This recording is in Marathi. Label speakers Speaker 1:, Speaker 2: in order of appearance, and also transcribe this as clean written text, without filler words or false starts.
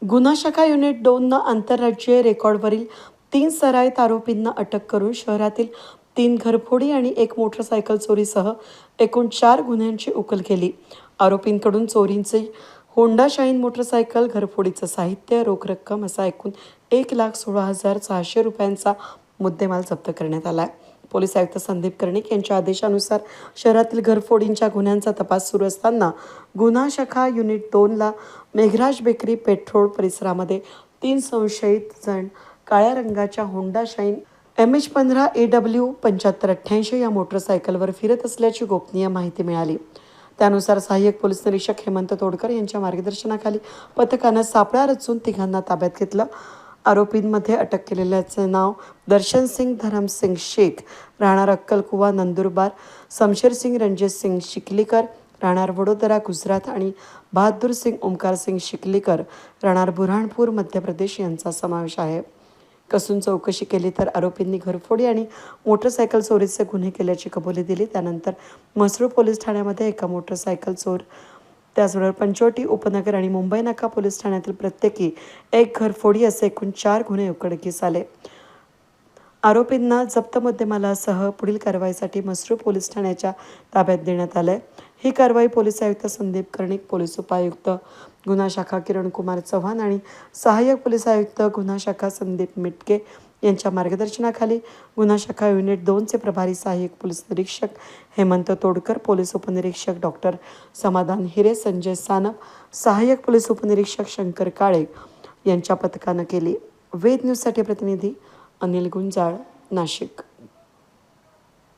Speaker 1: गुन्हा शाखा युनिट 2 आंतरराज्यीय रेकॉर्डवरील 3 सराईत आरोपींना अटक करून शहरातील 3 घरफोडी आणि 1 मोटरसायकल चोरीसह एकूण 4 गुन्ह्यांची उकल केली. आरोपींकडून चोरीची होंडा शाईन मोटरसायकल, घरफोडीचं साहित्य, रोख रक्कम असा एकूण 1,16,600 रुपयांचा मुद्देमाल जप्त करण्यात आला आहे. पोलीस आयुक्त संदीप कर्णिक यांच्या आदेशानुसार शहरातील घरफोडींच्या गुन्ह्यांचा तपास सुरू असताना गुन्हा शाखा युनिट 2ला मेघराज बेकरी पेट्रोल परिसरामध्ये 3 संशयित जण काळ्या रंगाच्या होंडा शाईन MH15 AW 7588 या मोटरसायकलवर फिरत असल्याची गोपनीय माहिती मिळाली. त्यानुसार सहाय्यक पोलीस निरीक्षक हेमंत तोडकर यांच्या मार्गदर्शनाखाली पथकानं सापळा रचून तिघांना ताब्यात घेतलं. आरोपींमध्ये अटक केलेल्याचं नाव दर्शन सिंग धरमसिंग शेख, राहणार अक्कलकुवा नंदुरबार, शमशेर सिंग रणजित सिंग शिकलीकर, राहणार वडोदरा गुजरात आणि बहादूर सिंग ओमकार सिंग शिकलीकर, राहणार बुरहाणपूर मध्य प्रदेश यांचा समावेश आहे. कसून चौकशी केली तर आरोपींनी घरफोडी आणि मोटरसायकल चोरीचे गुन्हे केल्याची कबुली दिली. त्यानंतर म्हसरूळ पोलीस ठाण्यामध्ये एका मोटरसायकल चोर, त्याचबरोबर पंचवटी उपनगर आणि मुंबई नाका पोलीस ठाण्यातील प्रत्येकी 1 घरफोडी असे एकूण 4 गुन्हे उघडकीस आले. आरोपींना जप्त मुद्देमालासह पुढील कारवाईसाठी म्हसरूळ पोलीस ठाण्याच्या ताब्यात देण्यात आले. ही कारवाई पोलीस आयुक्त संदीप कर्णिक, पोलीस उपायुक्त गुन्हा शाखा किरण कुमार चव्हाण आणि सहाय्यक पोलीस आयुक्त गुन्हा शाखा संदीप मिटके यांच्या मार्गदर्शनाखाली गुन्हा शाखा युनिट 2चे प्रभारी सहाय्यक पोलीस निरीक्षक हेमंत तोडकर, पोलीस उपनिरीक्षक डॉक्टर समाधान हिरे, संजय सानप, सहाय्यक पोलीस उपनिरीक्षक शंकर काळे यांच्या पथकानं केली. वेद न्यूजसाठी प्रतिनिधी अनिल गुंजाळ, नाशिक.